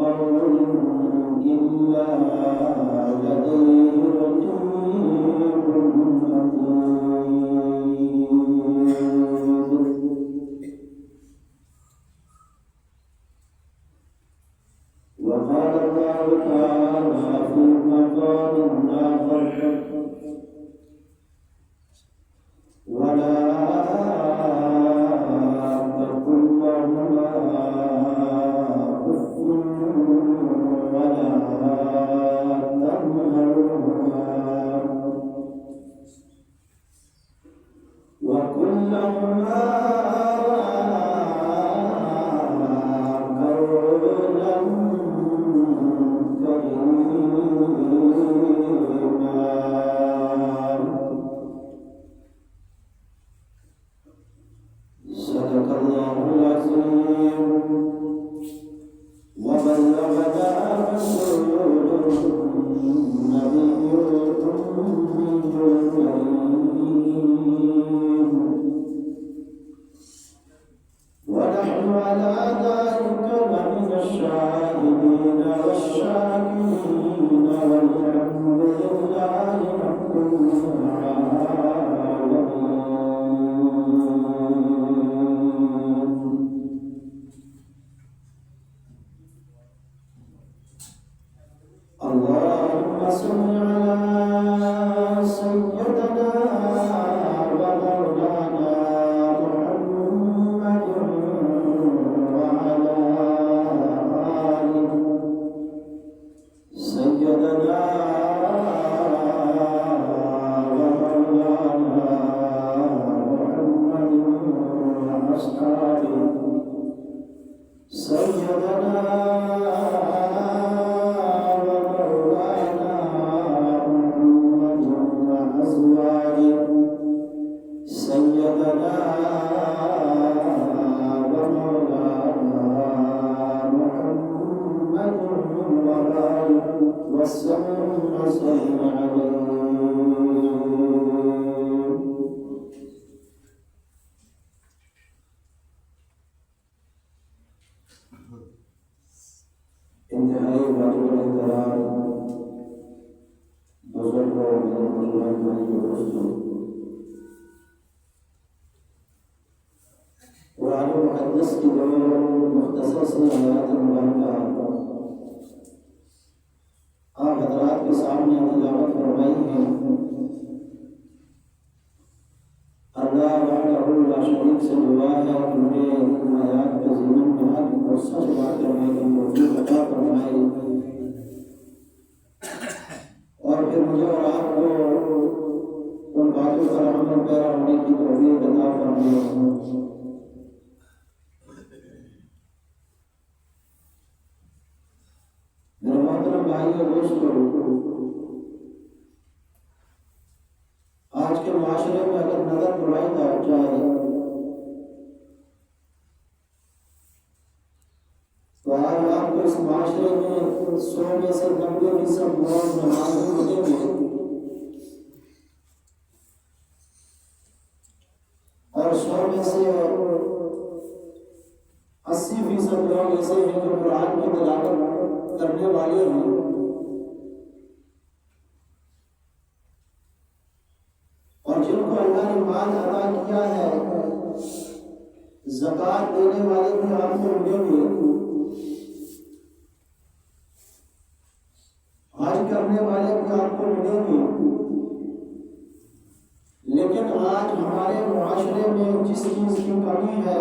قول إلا لديه رقيب عتيد. وقال الله تعالى في مقام آخر: ولا تقل لهما أف ولا تنهرهما وقل لهما قولا كريما. صدق الله العظيم وبلغنا رسوله النبي الأمي الكريم، ونحن على ذلك لمن الشاهدين والشاكرين، والحمد لله رب العالمين. اللهم صل على سيدنا ومولانا محمد وعلى آله سيدنا ومولانا محمد وأصحابه سيدنا انتہائی واجب احترام بزرگوں قرآن مقدس کی دو مختصر سی آیات مبارکہ آپ حضرات کے سامنے تلاوت فرمائی ہیں۔ اللہ وحدہ لا شریک سے دعا ہے کہ مجھے ان آیات کے ضمن میں حق اور سچ بات کرنے کی توفیق عطا فرمائے، اور پھر مجھے اور آپ کو ان باتوں پر عمل پیرا ہونے کی توفیق عطا فرمائے۔ میرے محترم بھائیو دوستو، آج کے معاشرے میں اگر نظر برائی دار جائے تو آج آپ کو اس معاشرے میں 100 میں سے 90% موت نمازی ملیں گے، اور 100 میں سے 80% لوگ ایسے ہیں جو قرآن کی تلاوت کرنے والے ہیں، اور جن کو اللہ نے مال عطا کیا ہے، زکوٰۃ دینے والے بھی آپ کو ملیں گے، حج کرنے والے بھی آپ کو ملیں گے، لیکن آج ہمارے معاشرے میں جس چیز کی کمی ہے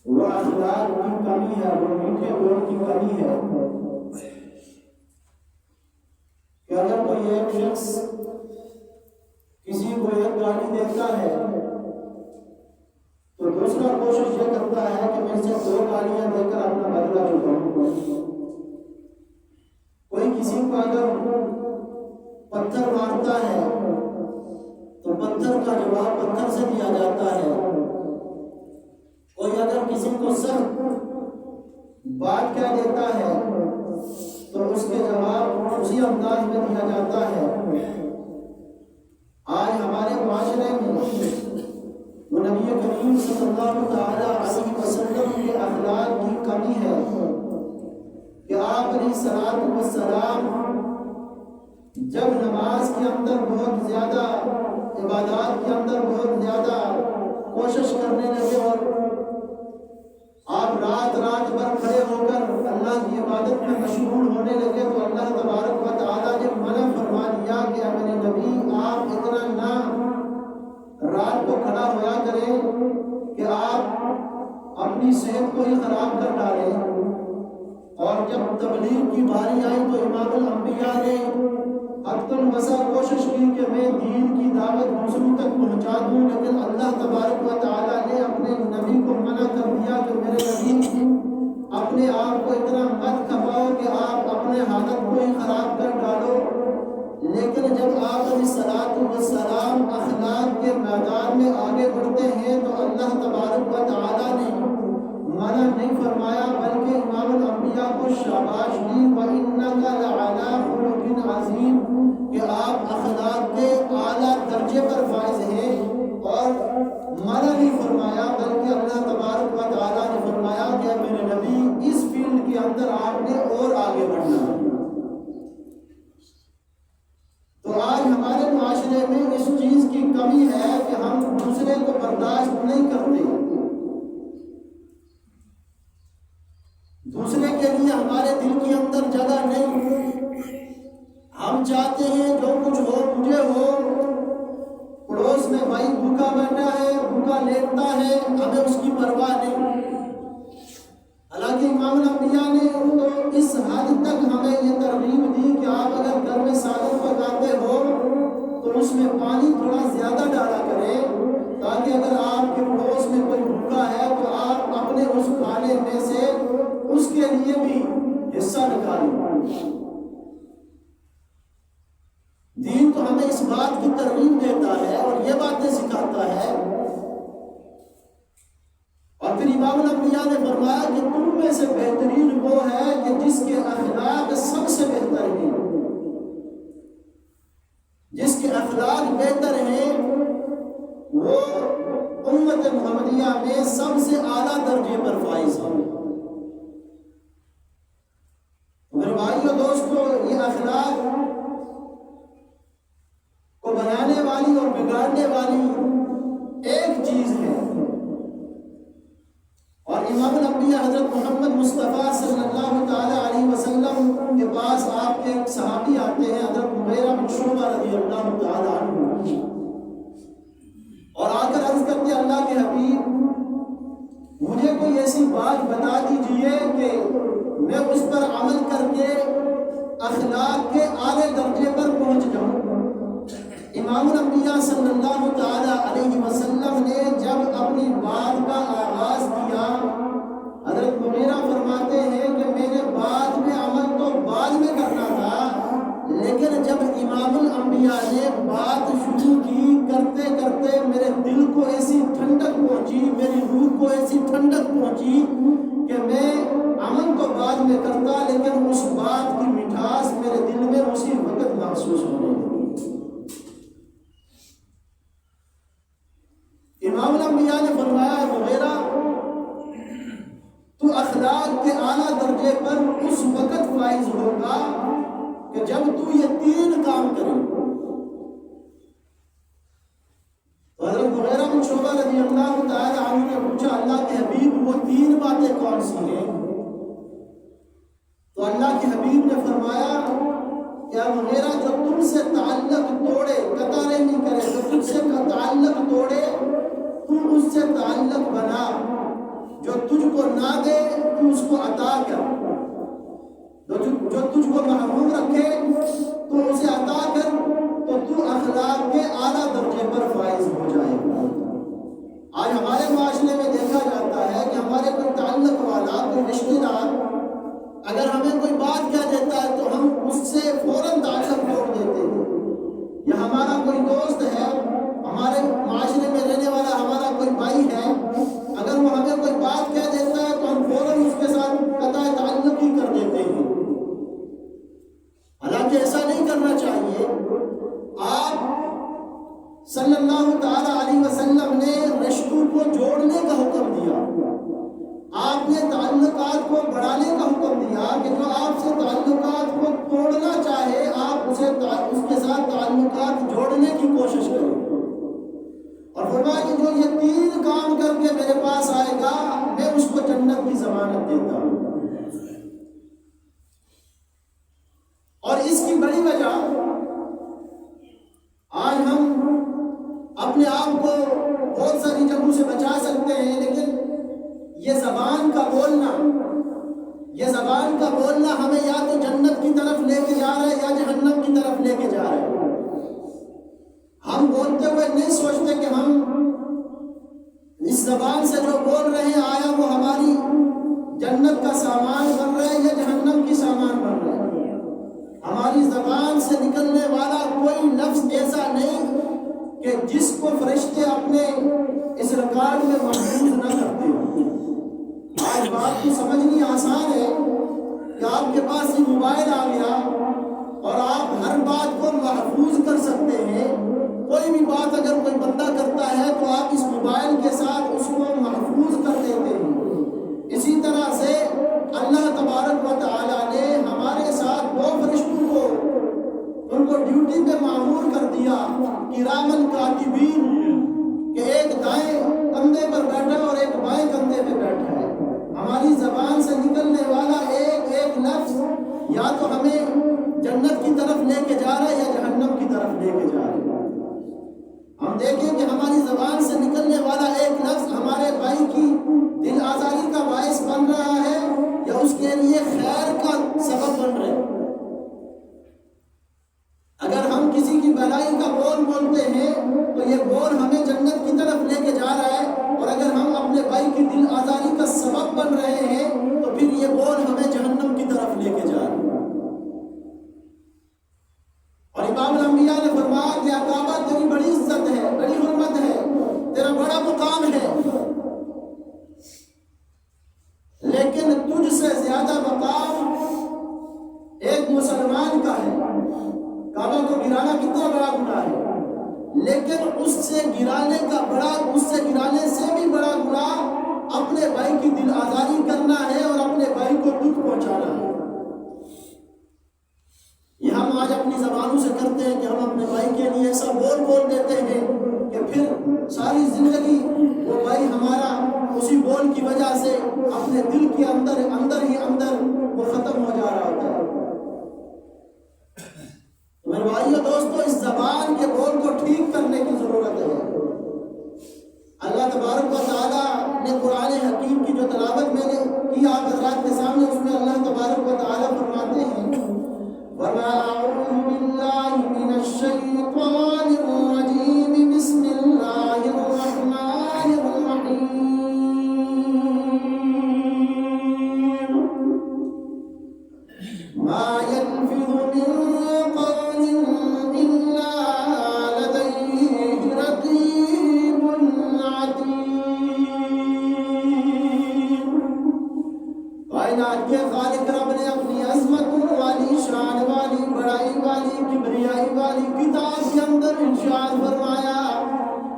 وہ اخلاق کی کمی ہے، وہ میٹھے بول کی کمی ہے کہ اگر کوئی ایک شخص کسی کو ایک گالی دیتا ہے تو دوسرا کوشش یہ کرتا ہے کہ میں اسے 2 گالیاں دے کر اپنا بدلہ چکاؤں۔ کوئی کسی کو اگر پتھر مارتا ہے تو پتھر کا جواب پتھر سے دیا جاتا ہے، کوئی اگر کسی کو سخت بات کہہ دیتا ہے تو اس کے جواب اسی انداز میں دیا جاتا ہے۔ آج ہمارے معاشرے میں وہ نبی کریم صلی اللہ علیہ وسلم کے اخلاق کی کمی ہے کہ آپ علیہ الصلوۃ والسلام جب نماز کے اندر بہت زیادہ، عبادات کے اندر بہت زیادہ کوشش کرنے لگے اور آپ رات بھر کھڑے ہو کر اللہ کی عبادت میں مشغول ہونے لگے، تو اللہ تبارک و تعالیٰ نے منع فرما دیا کہ میرے نبی آپ اتنا نہ رات کو کھڑا ہوا کریں کہ آپ اپنی صحت کو ہی خراب کر ڈالیں۔ اور جب تبلیغ کی باری آئی تو امام الانبیاء نے حد الوسع کوشش کی کہ میں دین کی دعوت دوسروں تک پہنچا دوں، لیکن اللہ تبارک و تعالیٰ نے اپنے نبی کو منع کر دیا کہ میرے نبی اپنے آپ کو اتنا مت کھپاؤ کہ آپ اپنے حالت کو ہی خراب کر ڈالو۔ لیکن جب آپ علیہ الصلوۃ والسلام اخلاق کے میدان میں آگے بڑھتے ہیں تو اللہ تبارک و تعالیٰ نے منع نہیں فرمایا، بلکہ امام الانبیاء کو شاباش دی، وَإِنَّكَ لَعَلَىٰ خُلُقٍ عَظِيمٍ، کہ آپ اخلاق کے اعلیٰ درجے پر فائز ہیں۔ اور منع نہیں فرمایا بلکہ اللہ تبارک و تعالیٰ نے فرمایا کہ میرے نبی اس فیلڈ کے اندر آپ نے اور آگے بڑھنا ہے۔ تو آج ہمارے معاشرے میں اس چیز کی کمی ہے کہ ہم دوسرے کو برداشت نہیں کرتے، دوسرے کے لیے ہمارے دل کے اندر جگہ نہیں۔ ہم چاہتے ہیں جو کچھ ہو مجھے ہو، پڑوس میں بھائی بھوکا بیٹھا ہے، بھوکا لیٹتا ہے، ہمیں اس کی پرواہ نہیں۔ حالانکہ امام الانبیاء نے تو اس حد تک ہمیں یہ ترغیب دی کہ آپ اگر گھر میں سالن پکاتے ہو تو اس میں پانی تھوڑا زیادہ ڈالا کریں، تاکہ اگر آپ کے پڑوس میں کوئی بھوکا ہے تو آپ اپنے اس کھانے میں سے اس کے لیے بھی حصہ نکالیں۔ دین تو ہمیں اس بات کی ترغیب دیتا ہے اور یہ باتیں سکھاتا ہے۔ اور پھر امام الانبیاء نے فرمایا کہ تم میں سے بہترین وہ ہے کہ جس کے اخلاق سب سے بہتر ہیں، جس کے اخلاق بہتر ہیں وہ امت محمدیہ میں سب سے اعلیٰ درجے پر فائز ہے۔ میرے بھائیو دوستو، یہ اخلاق کو بنانے والی اور بگاڑنے والی ایک چیز ہے۔ اور امام الانبیاء حضرت محمد مصطفیٰ صلی اللہ تعالی علیہ وسلم کے پاس آپ کے ایک صحابی آتے ہیں، حضرت مغیرہ بن شعبہ رضی اللہ تعالی عنہ، اور آ کر عرض کرتے اللہ کے حبیب مجھے کوئی ایسی بات بتا دیجئے کہ میں اس پر عمل کر کے اخلاق کے اعلیٰ درجے پر پہنچ جاؤں۔ امام الانبیاء صلی اللہ تعالی علیہ وسلم نے جب اپنی بات کا آغاز کیا، حضرت مغیرہ فرماتے ہیں کہ میں نے بعد میں عمل تو بعد میں کرنا تھا، لیکن جب امام الانبیاء نے بات شروع کی، کرتے کرتے میرے دل کو ایسی ٹھنڈک پہنچی، میری روح کو ایسی ٹھنڈک پہنچی کہ میں عمل تو بعد میں کرتا، لیکن اس بات کی مٹھاس میرے دل میں اسی وقت محسوس ہونے لگی۔ امام الانبیاء نے فرمایا مغیرہ تو اخلاق کے اعلیٰ درجے پر اس وقت فائز ہوگا کہ جب تو یہ تین کام کرے۔ تو حضرت مغیرہ بن شعبہ رضی اللہ تعالی عنہ نے پوچھا اللہ کے حبیب وہ تین باتیں کون سی ہیں؟ تو اللہ کے حبیب نے فرمایا کہ مغیرہ جو تم سے تعلق توڑے، قطع نہیں کرے، جو تم سے تعلق توڑے تم اس سے تعلق بنا، جو تجھ کو نہ دے تو اس کو عطا کر، جو تجھ کو محروم رکھے تو اسے عطا کر، تو تو اخلاق کے اعلیٰ درجے پر فائز ہو جائے گا۔ آج ہمارے معاشرے میں دیکھا جاتا ہے کہ ہمارے کوئی تعلق والا، کوئی رشتہ دار اگر ہمیں کوئی بات کہہ دیتا ہے تو ہم اس سے فوراً تعلق توڑ دیتے ہیں، یا ہمارا کوئی دوست ہے، ہمارے معاشرے میں رہنے والا ہمارا کوئی بھائی ہے، اگر وہ ہمیں کوئی بات کہہ دیتا ہے تو ہم فوراً اس کے ساتھ قطع تعلق ہی کر دیتے ہیں۔ حالانکہ ایسا نہیں کرنا چاہیے۔ آپ صلی اللہ تعالی علیہ وسلم نے رشتوں کو جوڑنے کا حکم دیا، آپ آپ نے تعلقات کو بڑھانے کا حکم دیا کہ جو آپ سے تعلقات کو توڑنا چاہے آپ اسے اس کے ساتھ تعلقات جوڑنے کی کوشش کریں، اور فرمایا کہ جو یہ 3 کام کر کے میرے پاس آئے گا میں اس کو جنت کی ضمانت دیتا ہوں۔ اور اس کی بڑی وجہ آج ہم اپنے آپ کو بہت ساری جگہوں سے بچا سکتے ہیں، لیکن یہ زبان کا بولنا ہمیں یا تو جنت کی طرف لے کے جا رہا ہے یا جہنم کی طرف لے کے جا رہا ہے۔ ہم بولتے ہوئے نہیں سوچتے کہ ہم اس زبان سے جو بول رہے ہیں آیا وہ ہماری جنت کا سامان بن رہا ہے یا جہنم کی سامان بن رہا ہے۔ ہماری زبان سے نکلنے والا کوئی لفظ ایسا نہیں کہ جس کو فرشتے اپنے اس ریکارڈ میں محفوظ نہ کرتے ہوں۔ آج بات کو سمجھنی آسان ہے کہ آپ کے پاس یہ موبائل آ گیا اور آپ ہر بات کو محفوظ کر سکتے ہیں۔ کوئی بھی بات اگر کوئی بندہ کرتا ہے تو آپ اس موبائل کے ساتھ اس کو محفوظ کر دیتے ہیں۔ اسی طرح سے اللہ تبارک و تعالیٰ نے ہمارے ساتھ 2 فرشتوں کو ان کو ڈیوٹی پہ مامور کر دیا، کرامن کاتبین، کہ ایک دائیں کندھے پر بیٹھا اور ایک بائیں کندھے پہ بیٹھا ہے۔ ہماری زبان سے نکلنے والا ایک ایک لفظ یا تو ہمیں جنت کی طرف لے کے جا رہا ہے یا جہنم کی طرف لے کے جا رہا ہے۔ ہم دیکھیں کہ ہماری زبان سے نکلنے والا ایک لفظ ہمارے بھائی کی دل آزاری کا باعث بن رہا ہے یا اس کے لیے خیر کا سبب بن رہا ہے۔ اگر ہم کسی کی بھلائی کا بول بولتے ہیں تو یہ بول ہمیں جنت کی طرف لے کے جا رہا ہے، اور اگر ہم اپنے بھائی کی دل آزاری کا سبب بن رہے ہیں تو پھر یہ بول ہمیں جہنم کی طرف لے کے جا رہا ہے۔ اور امام الانبیاء نے فرمایا کہ عقابہ تیری بڑی عزت ہے، بڑی حرمت ہے، تیرا بڑا مقام ہے، لیکن تجھ سے زیادہ مقام ایک مسلمان کا ہے۔ کعبہ کو گرانا کتنا بڑا گناہ ہے، لیکن اس سے گرانے سے بھی بڑا گناہ اپنے بھائی کی دل آزاری کرنا ہے اور اپنے بھائی کو دکھ پہنچانا ہے۔ یہ ہم آج اپنی زبانوں سے کرتے ہیں کہ ہم اپنے بھائی کے لیے ایسا بول دیتے ہیں کہ پھر ساری زندگی وہ بھائی ہمارا اسی بول کی وجہ سے اپنے دل کے اندر ہی وہ ختم ہو جا رہا ہوتا ہے۔ میرے بھائیو دوستو، اس زبان کے بول کو ٹھیک کرنے کی ضرورت ہے۔ اللہ تبارک و تعالیٰ نے قرآن حکیم کی جو تلاوت میں نے کی آپ حضرات کے سامنے، اس میں اللہ تبارک و تعالیٰ فرماتے ہیں وَمَا أَعُوذُ بِاللَّهِ مِنَ الشَّيْطَانِ الرَّجِيمِ بِسْمِ اللَّهِ الرَّحْمَنِ الرَّحِيمِ مَا يَلْفِظُ مِن قَوْلٍ إِلَّا لَدَيْهِ رَقِيبٌ عَتِيدٌ۔ کائنات کے خالق رب نے اپنی عظمت والی، شان والی، بڑائی والی، کبریائی والی کتاب کے اندر ارشاد فرمایا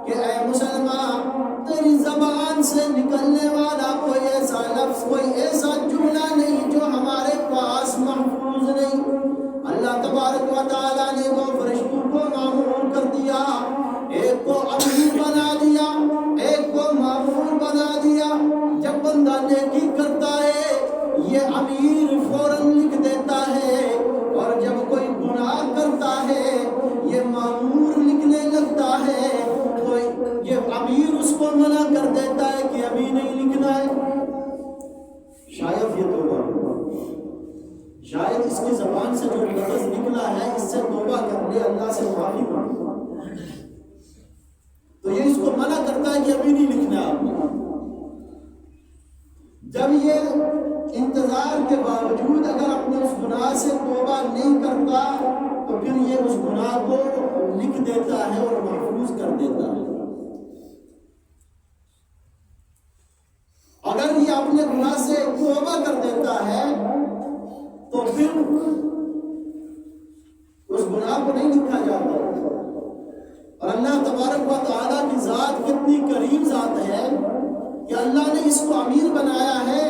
کہ اے مسلمان، تیری زبان سے نکلنے والا کوئی ایسا لفظ، کوئی ایسا جملہ نہیں جو ہمارے پاس محفوظ نہیں۔ اللہ تبارک و تعالیٰ نے 2 فرشتوں کو مامور کر دیا، ایک کو امیر بنا دیا، ایک کو مامور بنا دیا۔ جب بندہ نیکی کرتا ہے یہ امیر فوراً لکھ دیتا ہے، اور جب کوئی گناہ کرتا ہے یہ مامور لکھنے لگتا ہے، تو یہ امیر اس کو منع کر دیتا ہے کہ ابھی نہیں لکھنا ہے۔ شاید یہ توبہ، شاید اس کی زبان سے جو لفظ نکلا ہے اس سے توبہ کر لے، اللہ سے معافی مانگے، تو یہ اس کو منع کرتا ہے کہ ابھی نہیں لکھنا ہے آپ نے۔ جب یہ انتظار کے باوجود اگر اپنے اس گناہ سے توبہ نہیں کرتا تو پھر یہ اس گناہ کو لکھ دیتا ہے اور محفوظ کر دیتا ہے۔ اگر یہ اپنے گناہ سے توبہ کر دیتا ہے تو پھر اس گناہ کو نہیں لکھا جاتا۔ اور اللہ تبارک و تعالیٰ کی ذات کتنی کریم ذات ہے کہ اللہ نے اس کو امیر بنایا ہے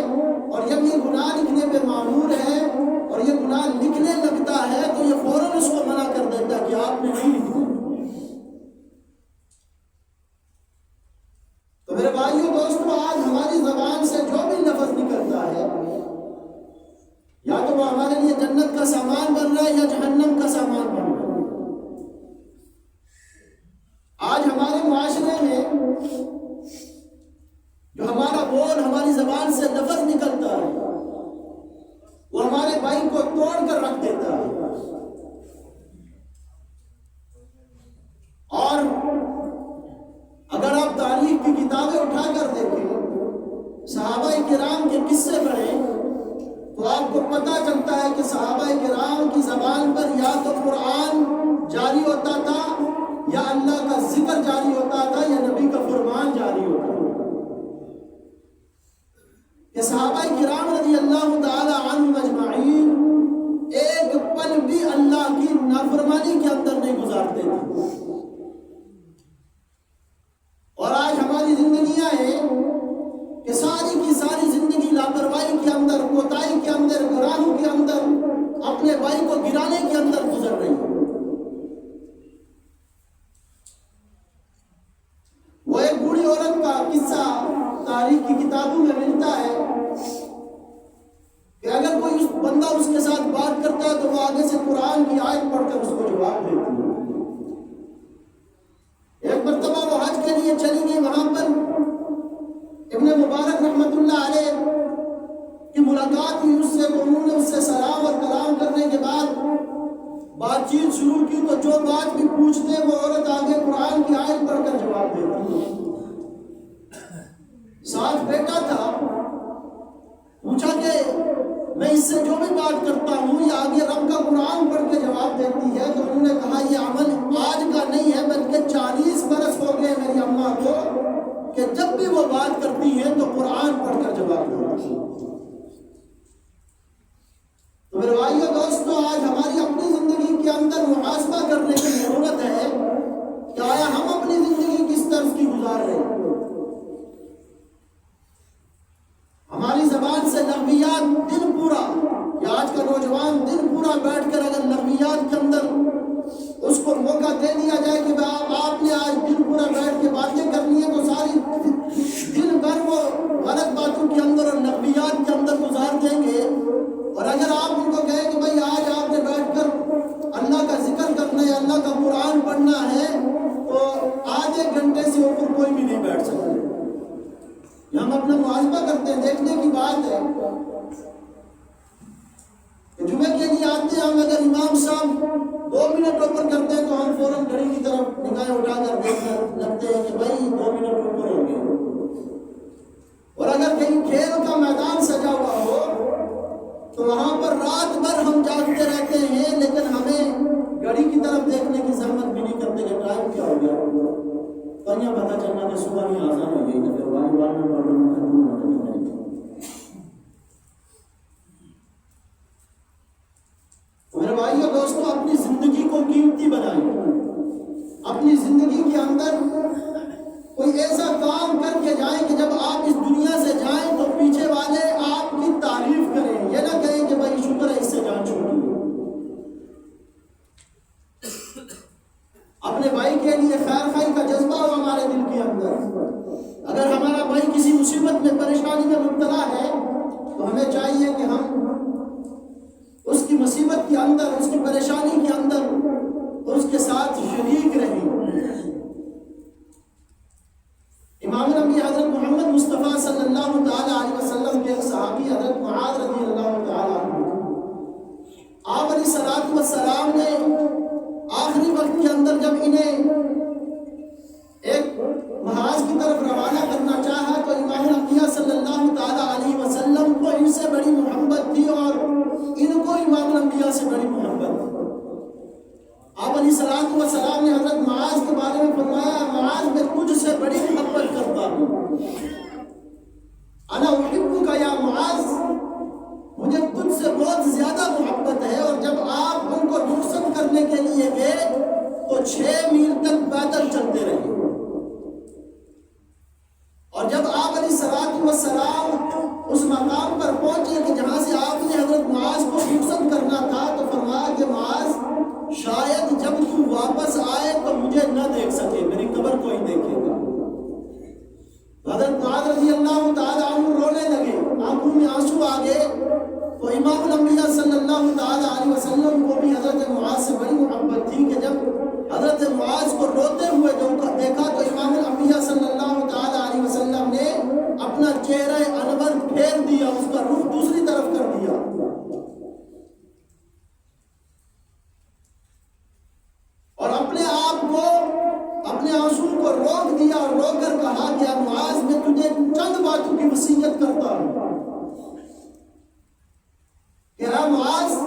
سامان بن رہا ہے یا جہنم کا سامان بن رہا ہے۔ آج ہمارے معاشرے میں جو ہمارا بول، ہماری زبان سے لفظ نکلتا ہے، وہ ہمارے بھائی کو توڑ کر رکھ دیتا ہے۔ اور اگر آپ تاریخ کی کتابیں اٹھا کر دیکھیں، صحابہ کرام کے قصے پڑھیں، تو آپ کو پتہ چلتا ہے کہ صحابہ کرام کی زبان پر یا تو قرآن جاری ہوتا تھا، یا اللہ کا ذکر جاری ہوتا تھا، یا نبی کا فرمان جاری ہوتا تھا۔ کہ صحابہ کرام رضی اللہ تعالی عنہم اجمعین ایک پل بھی اللہ کی نافرمانی کے اندر نہیں گزارتے تھے۔ اور آج ہماری زندگیاں ہیں کہ ساری کی ساری زندگی لاپرواہی کے اندر، کوتاہی کے اندر، گناہوں کے اندر، اپنے بھائی کو گرانے کے اندر گزر رہی ہے۔ وہ ایک بوڑھی عورت کا قصہ تاریخ کی کتابوں میں ملتا ہے کہ اگر کوئی اس بندہ اس کے ساتھ بات کرتا ہے تو وہ آگے سے قرآن کی آیت پڑھ کر اس کو جواب دیتی ہے۔ ایک مرتبہ وہ حج کے لیے چلی گئی، وہاں پر ابن مبارک رحمت اللہ علیہ کی ملاقات ہوئی اس سے، تو انہوں نے اس سے سلام اور کلام کرنے کے بعد بات چیت شروع کی، تو جو بات بھی پوچھتے وہ عورت آگے قرآن کی آیت پڑھ کر جواب دیتی۔ ساتھ بیٹا تھا، پوچھا کہ میں اس سے جو بھی بات کرتا ہوں یہ آگے رب کا قرآن پڑھ کے جواب دیتی ہے، تو انہوں نے کہا یہ عمل آج کا نہیں ہے بلکہ 40 برس ہو گئے میری اماں کو کہ جب بھی وہ بات کرتی ہیں تو قرآن پڑھ کر جواب دیتی ہے۔ تو میرے بھائیو دوستو، آج ہماری اپنی زندگی کے اندر محاسبہ کرنے کی ضرورت ہے کہ آیا ہم اپنی زندگی کس طرح کی گزار رہے ہیں۔ ہماری زبان سے لغویات دن پورا، یا آج کا نوجوان دن پورا بیٹھ کر اگر لغویات کے اندر اس کو موقع دے دیا جائے کہ آپ نے آج دن پورا بیٹھ کے باتیں کرنی ہے، تو ساری دن بھر وہ غلط باتوں کے اندر اور لغویات کے اندر گزار دیں گے۔ اور اگر آپ ان کو کہیں کہ بھائی آج آپ نے بیٹھ کر اللہ کا ذکر کرنا ہے، اللہ کا قرآن پڑھنا ہے، تو آدھے گھنٹے سے اوپر کوئی بھی نہیں بیٹھ سکتے۔ ہم اپنا محاسبہ کرتے ہیں، دیکھنے کی بات ہے کہ جمعے کے لیے آتے ہیں ہم، اگر امام صاحب 2 منٹ اوپر کرتے ہیں تو ہم فوراً گھڑی کی طرف نگاہیں اٹھا کر دیکھنے لگتے ہیں کہ بھائی 2 منٹ اوپر ہو گئے۔ اور اگر کہیں کھیل کا میدان سجا ہوا ہو تو وہاں پر رات بھر ہم جاگتے رہتے ہیں، لیکن ہمیں گھڑی کی طرف دیکھنے کی زحمت بھی نہیں کرتے کہ ٹائم کیا ہو گیا، تو یہ پتہ چلنا کہ صبح میں آزان ہو گئی، تو پھر والی بار میں پڑھنے میں ختم ہوتا نہیں۔ میرے بھائیو دوستو، اپنی زندگی کو قیمتی بنائیں، اپنی زندگی کے اندر کوئی ایسا کام کر کے جائیں کہ جب آپ اس دنیا سے جائیں تو پیچھے والے آپ کی تعریف کریں، یہ نہ کہیں کہ بھائی شکر ہے اس سے جان چھوٹی۔ اپنے بھائی کے لیے خیر خواہی کا جذبہ ہو ہمارے دل کے اندر۔ اگر ہمارا بھائی کسی مصیبت میں، پریشانی میں مبتلا ہے تو ہمیں چاہیے کہ ہم اس کی مصیبت کے اندر، اس کی پریشانی کے اندر اس کے ساتھ شریک رہیں۔ امام الانبیاء حضرت محمد مصطفیٰ صلی اللہ تعالی علیہ وسلم کے ایک صحابی حضرت معاذ رضی اللہ تعالی عنہ، آپ علیہ الصلوۃ والسلام نے آخری وقت کے اندر جب انہیں ایک محاذ کی طرف روانہ کرنا چاہا تو امام الانبیاء صلی اللہ تعالی علیہ وسلم کو ان سے بڑی محبت تھی اور ان کو امام الانبیاء سے بڑی محبت تھی۔ آپ علیہ الصلوۃ والسلام نے حضرت معاذ کے بارے میں فرمایا، معاذ میں تجھ سے بڑی محبت کرتا ہوں، انا احبک یا معاذ، مجھے تجھ سے بہت زیادہ محبت ہے۔ اور جب آپ ان کو رخصت کرنے کے لیے گئے تو 6 میل تک پیدل چلتے رہے، اور جب آپ علیہ الصلوۃ والسلام اس مقام پر پہنچے کہ جہاں سے آپ نے حضرت معاذ کو رخصت کرنا تھا، تو فرمایا کہ معاذ شاید جب تو واپس آئے تو مجھے نہ دیکھ سکے، میری قبر کو ہی دیکھے گا۔ حضرت معاذ رضی اللہ تعالی عنہ رونے لگے، آنکھوں میں آنسو آ گئے، تو امام الانبیاء صلی اللہ تعالی علیہ وسلم وسلم کو بھی حضرت معاذ سے بڑی محبت تھی کہ جب حضرت معاذ کو روتے ہوئے دیکھا تو امام الانبیاء صلی اللہ تعالی علیہ وسلم نے اپنا چہرہ انور پھیر دیا، اس کا رخ دوسری طرف کر دیا اور اپنے آپ کو، اپنے آنسو کو روک دیا اور رو کر کہا کہ اے معاذ، میں تجھے چند باتوں کی وصیت کرتا ہوں کہ اے معاذ،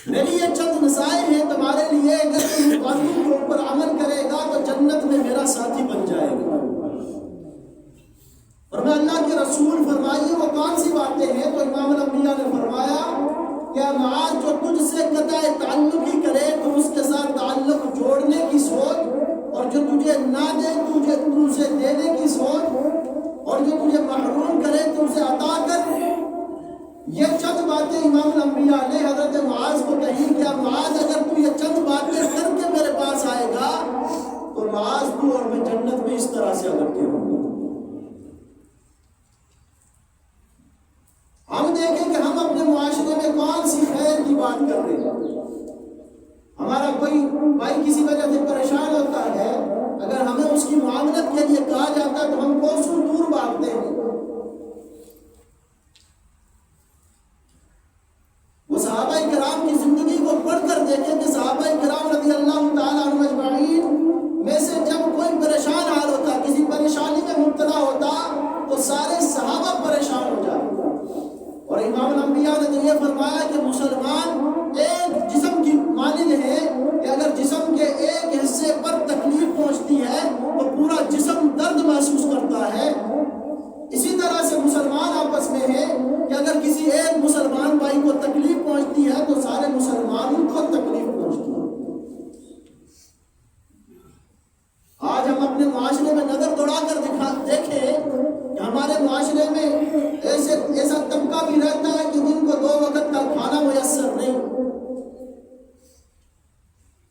میری یہ چند نصائح ہیں تمہارے لیے، اگر تم ان باتوں کے اوپر عمل کرے گا تو جنت میں میرا ساتھی بن جائے گا۔ اور میں اللہ کے رسول فرمائیے وہ کون سی باتیں ہیں؟ تو امام الانبیاء نے فرمایا کہ معاذ، جو تجھ سے قطع تعلق ہی کرے تو اس کے ساتھ تعلق جوڑنے کی سوچ، اور جو تجھے نہ دے تجھے اسے دینے کی سوچ، اور جو تجھے محروم کرے تو اسے عطا کر۔ یہ چند باتیں امام الانبیاء نے حضرت معاذ کو کہی کہ معاذ، اگر تو یہ چند باتیں کر کے میرے پاس آئے گا تو معاذ تو اور میں جنت میں اس طرح سے اکٹھے ہوں گے۔ ہم دیکھیں کہ ہم اپنے معاشرے میں کون سی خیر کی بات کر رہے ہیں۔ ہمارا کوئی بھائی کسی وجہ سے پریشان ہوتا ہے، اگر ہمیں اس کی معاملت کے لیے کہا جاتا ہے تو ہم کوسوں دور بھاگتے ہیں۔ وہ صحابہ کرام کی زندگی کو پڑھ کر دیکھیں کہ صحابہ کرام رضی اللہ تعالیٰ عنہم اجمعین میں سے جب کوئی پریشان حال ہوتا، کسی پریشانی میں مبتلا ہوتا تو سارے صحابہ پریشان ہو جاتے۔ اور امام الانبیاء نے تو یہ فرمایا کہ مسلمان ایک جسم کی مانند ہے کہ اگر جسم کے ایک حصے پر تکلیف پہنچتی ہے تو پورا جسم درد محسوس کرتا ہے۔ اسی طرح سے مسلمان آپس میں ہے کہ اگر کسی ایک مسلمان بھائی کو تکلیف پہنچتی ہے تو سارے مسلمانوں کو تکلیف پہنچتی ہے۔ آج ہم اپنے معاشرے میں نظر دوڑا کر دیکھیں کہ ہمارے معاشرے میں ایسا طبقہ بھی رہتا ہے کہ جن کو 2 وقت کا کھانا میسر نہیں،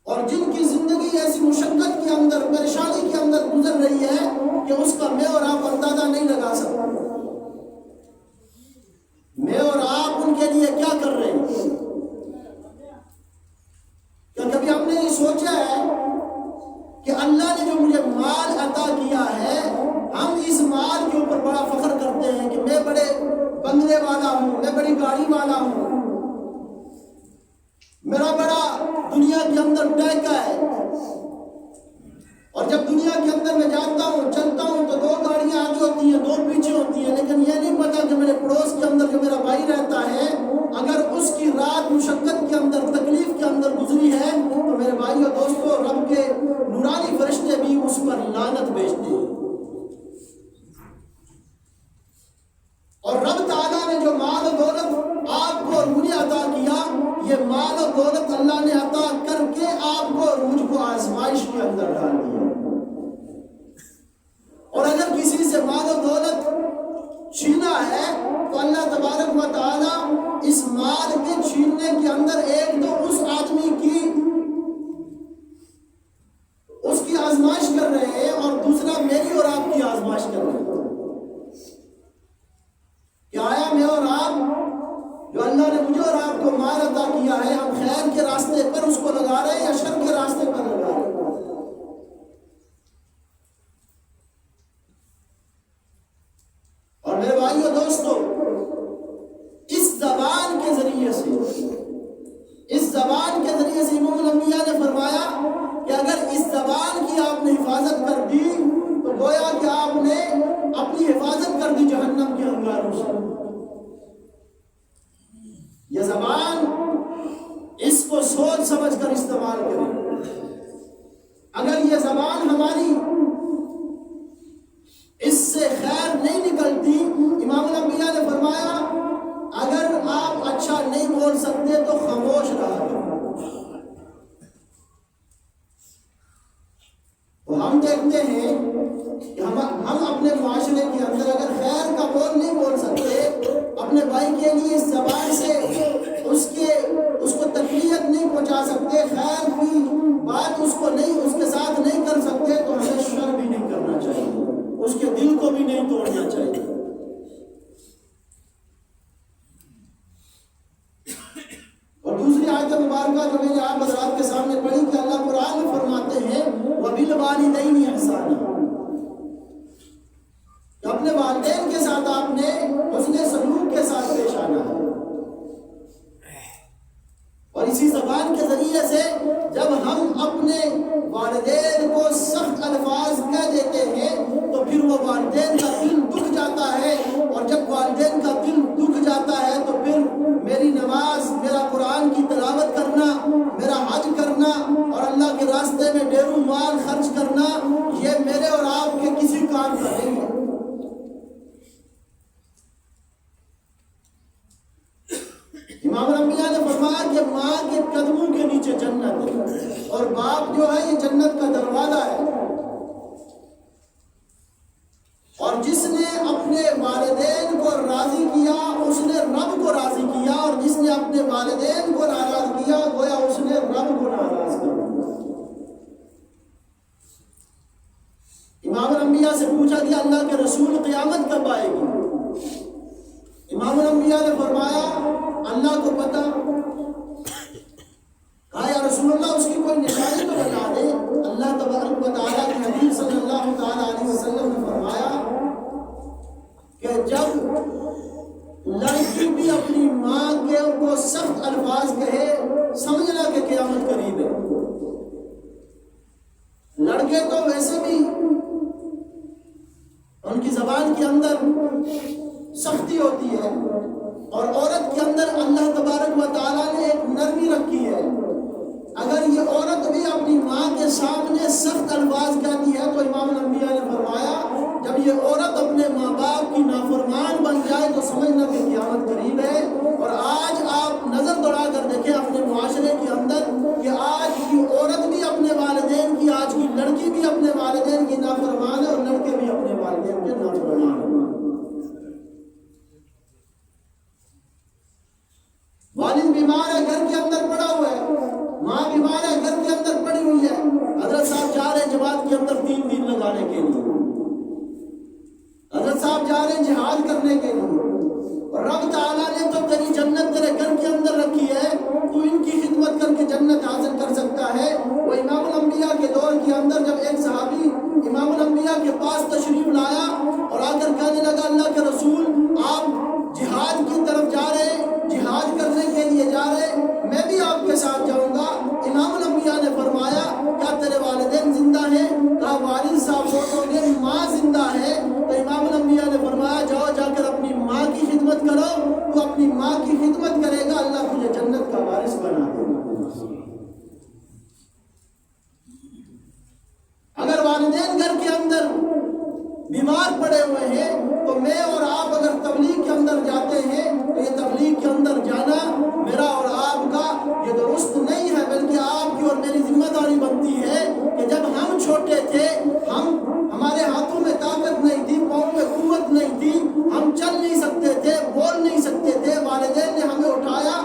اور جن کی زندگی ایسی مشقت کے اندر، پریشانی کے اندر گزر رہی ہے کہ اس کا میں اور آپ اندازہ نہیں لگا سکتے۔ میں اور آپ ان کے لیے کیا کر رہے ہیں؟ کیا کبھی ہم نے یہ سوچا ہے کہ اللہ نے جو مجھے مال عطا کیا ہے، ہم اس مال کے اوپر بڑا فخر کرتے ہیں کہ میں بڑے بنگلے والا ہوں، میں بڑی گاڑی والا ہوں، میرا بڑا دنیا کے اندر ٹیکا ہے، اور جب دنیا کے اندر میں جاتا ہوں، چلتا ہوں تو 2 گاڑیاں آگے ہوتی ہیں، 2 پیچھے ہوتی ہیں، لیکن یہ نہیں پتا کہ میرے پڑوس کے اندر جو میرا بھائی رہتا ہے، اگر اس کی رات مشقت کے اندر، تکلیف کے اندر گزری ہے تو میرے بھائی اور دوستوں، رب کے نورانی فرشتے بھی اس پر لعنت بھیجتے ہیں۔ اور رب تعالیٰ نے جو مال و دولت آپ کو اور مجھے عطا کیا، یہ مال و دولت اللہ نے عطا کر کے آپ کو اور مجھ کو آزمائش کے اندر ڈال دیا۔ اور اگر کسی سے مال و دولت چھینا ہے تو اللہ تبارک و تعالیٰ اس مال کے چھیننے کے اندر ایک تو اس آدمی کی اس کی آزمائش کر رہے ہیں، اور دوسرا میری اور آپ کی آزمائش کر رہے ہیں کہ آیا میں اور آپ، جو اللہ نے مجھے اور آپ کو مال عطا کیا ہے، ہم خیر کے راستے پر اس کو لگا رہے ہیں یا شر کے راستے پر لگا رہے ہیں؟ اور میرے بھائیو دوستو، اس زبان کے ذریعے سے امام الانبیاء نے فرمایا کہ اگر اس زبان کی آپ نے حفاظت کر دی تو گویا کہ آپ نے اپنی حفاظت کر دی جہنم کے انگاروں سے۔ یہ زبان، اس کو سوچ سمجھ کر استعمال کریں۔ اگر یہ زبان ہماری اس سے خیر نہیں نکلتی، امام الانبیاء نے فرمایا اگر آپ اچھا نہیں بول سکتے تو خاموش رہا کریں۔ تو ہم دیکھتے ہیں کہ ہم اپنے معاشرے کے اندر اگر خیر کا بول نہیں بول سکتے، اپنے بھائی کے لیے اس زبان سے اس کو تکلیف نہیں پہنچا سکتے، خیر کی بات اس کے ساتھ نہیں کر سکتے، تو ہمیں شر بھی نہیں کرنا چاہیے، اس کے دل کو بھی نہیں توڑنا چاہیے۔ وبالوالدین احسانا، کہ اپنے والدین کے ساتھ آپ نے حسن سلوک کے ساتھ پیش آنا ہے۔ اور اسی زبان کے ذریعے سے جب ہم اپنے والدین کو سخت الفاظ کہہ دیتے ہیں تو پھر وہ والدین کا دل دکھ جاتا ہے، اور جب والدین کا دل دکھ جاتا ہے تو پھر میری نماز، میرا قرآن کی تلاوت کرنا، میرا حج کرنا اور اللہ کے راستے میں ڈھیروں مال خرچ کرنا، یہ میرے اور آپ کے کسی کام کا نہیں ہے۔ امام الانبیاء نے فرمایا کہ ماں کے قدموں کے نیچے جنت ہے، اور باپ جو ہے یہ جنت کا دروازہ ہے۔ اور جس نے اپنے والدین کو راضی کیا اس نے رب کو راضی کیا، اور جس نے اپنے والدین کو ناراض کیا گویا اس نے رب کو ناراض کر دیا۔ امام الانبیاء سے پوچھا گیا اللہ کے رسول قیامت کب آئے گی؟ امام الانبیاء نے فرمایا اللہ کو پتا۔ کہا یا رسول اللہ اس کی کوئی نشانی تو بتا دے۔ اللہ تبارک و تعالیٰ کے حبیب صلی اللہ تعالیٰ علیہ وسلم نے فرمایا کہ جب لڑکی بھی اپنی ماں کے کو سخت الفاظ کہے سمجھنا کہ قیامت قریب ہے۔ لڑکے تو ویسے بھی ان کی زبان کے اندر سختی ہوتی ہے، اور عورت کے اندر اللہ تبارک و تعالیٰ نے ایک نرمی رکھی ہے۔ اگر یہ عورت بھی اپنی ماں کے سامنے سخت الفاظ کہتی ہے تو امام الانبیاء نے فرمایا جب یہ عورت اپنے ماں باپ کی نافرمان بن جائے تو سمجھنا کہ قیامت قریب ہے۔ اور آج آپ نظر دوڑا کر دیکھیں اپنے معاشرے کے اندر کہ آج کی عورت بھی اپنے والدین کی، آج کی لڑکی بھی اپنے والدین کی نافرمان ہے، اور لڑکے بھی اپنے والدین کے نافرمان ہیں۔ والد بیمار ہے گھر کے اندر پڑا ہوا ہے، ماں بیمار ہے گھر کے اندر پڑی ہوئی ہے، حضرت صاحب جا رہے ہیں جماعت کے اندر 3 دن لگانے کے لیے، حضرت صاحب جا رہے ہیں جہاد کرنے کے لیے، اور رب تعالیٰ نے تو تیری جنت تیرے گھر کے اندر رکھی ہے، تو ان کی خدمت کر کے جنت حاصل کر سکتا ہے۔ وہ امام الانبیاء کے دور کے اندر جب ایک صحابی امام الانبیاء کے پاس تشریف لایا اور آ کر کہنے لگا اللہ کے رسول آپ جہاد کی طرف جا رہے ہیں، جہاد کرنے کے لیے جا رہے ہیں، میں بھی آپ کے ساتھ جاؤں گا۔ امام الانبیاء نے فرمایا کیا تیرے والدین زندہ ہیں؟ کہا والد صاحب فوت ہو گئے، ماں زندہ ہے۔ تو امام الانبیاء نے فرمایا جاؤ جا کر اپنی ماں کی خدمت کرو، تو اپنی ماں کی خدمت کرے گا اللہ تجھے جنت کا وارث بنا دے گا۔ اگر والدین گھر کے اندر بیمار پڑے ہوئے ہیں تو میں اور آپ اگر تبلیغ کے اندر جاتے ہیں تو یہ تبلیغ کے اندر جانا میرا اور آپ کا یہ درست نہیں ہے، بلکہ آپ کی اور میری ذمہ داری بنتی ہے کہ جب ہم چھوٹے تھے، ہمارے ہاتھوں میں طاقت نہیں تھی، پاؤں میں قوت نہیں تھی، ہم چل نہیں سکتے تھے، بول نہیں سکتے تھے، والدین نے ہمیں اٹھایا،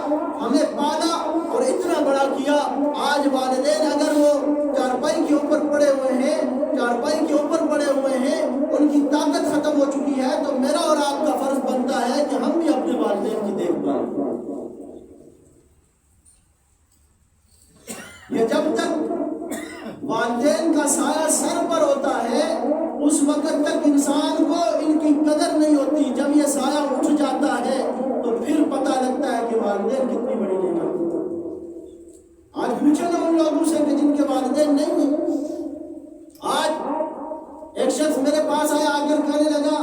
ہمیں پالا اور اتنا بڑا کیا۔ آج والدین اگر وہ چارپائی کے اوپر پڑے ہوئے ہیں، چارپائی کے اوپر پڑے ہوئے ہیں، ان کی طاقت ختم ہو چکی ہے، تو میرا اور آپ کا فرض بنتا ہے کہ ہم بھی اپنے والدین کی دیکھ بھال کریں۔ یہ جب تک والدین کا سایہ سر پر ہوتا ہے اس وقت تک انسان کو ان کی قدر نہیں ہوتی۔ جب یہ سایہ اٹھ جاتا ہے تو پھر پتہ لگتا ہے کہ والدین کتنی بڑی نعمت ہے۔ آج پوچھے نا ان لوگوں سے کہ جن کے والدین نہیں ہیں۔ آج ایک شخص میرے پاس آیا، آ کر کہنے لگا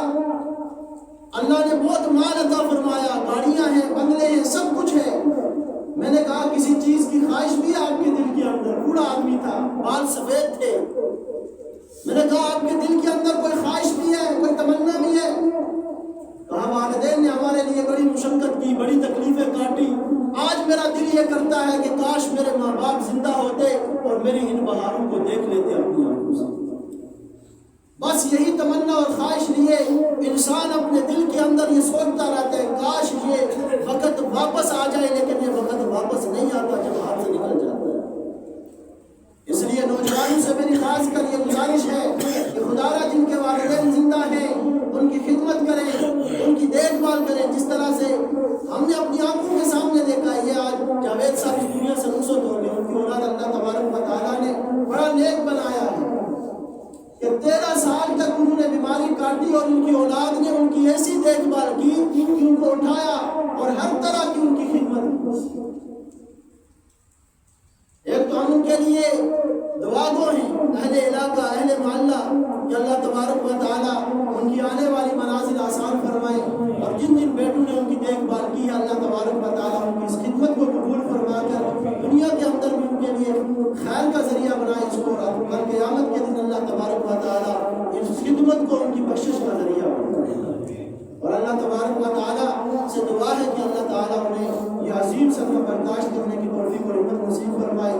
اللہ نے بہت مال عطا فرمایا، گاڑیاں ہیں، بنگلے ہیں، سب کچھ ہے۔ میں نے کہا کسی چیز کی خواہش بھی ہے آپ کے دل کے اندر؟ بوڑھا آدمی تھا، بال سفید تھے۔ میں نے کہا آپ کے دل کے اندر کوئی خواہش بھی ہے، کوئی تمنا بھی ہے؟ کہا والدین نے ہمارے لیے بڑی مشقت کی، بڑی تکلیفیں کاٹی، آج میرا دل یہ کرتا ہے کہ کاش میرے ماں باپ زندہ ہوتے اور میری ان بہاروں کو دیکھ لیتے اپنی آنکھوں سے۔ بس یہی تمنا اور خواہش لیے انسان اپنے دل کے اندر یہ سوچتا رہتا ہے کاش یہ وقت واپس آ جائے، لیکن یہ وقت واپس نہیں آتا جب ہاتھ سے نکل جاتا ہے۔ اس لیے نوجوانوں سے میری خاص کر یہ گزارش ہے کہ خدارا جن کے والدین زندہ ہیں ان کی خدمت کریں، ان کی دیکھ بھال کریں۔ جس طرح سے ہم نے اپنی آنکھوں کے سامنے دیکھا ہے، یہ آج جاوید صاحب اس دنیا سے رخصت ہو گئے، ان کی اولاد اللہ تبارک و تعالیٰ نے بڑا نیک بنایا ہے، ایک تو ہم ان کے لیے دعا گو ہیں، اہل علاقہ، اہل محلہ، کہ اللہ تبارک و تعالیٰ ان کی آنے والی منازل آسان فرمائے، اور جن جن بیٹوں نے ان کی دیکھ بھال کی ہے اللہ تبارک و تعالیٰ ان کی اس خدمت کو قبول فرما کر دنیا کے اندر بھی ان کے لیے خیر کا ذریعہ بنائے اس کو، اور کل قیامت کے دن اللہ تبارک و تعالیٰ اس خدمت کو ان کی بخشش کا ذریعہ بنائے۔ اور اللہ تبارک و تعالیٰ سے دعا ہے کہ اللہ تعالیٰ انہیں یہ عظیم صدمہ برداشت کرنے کی توفیق اور ہمت نصیب فرمائے۔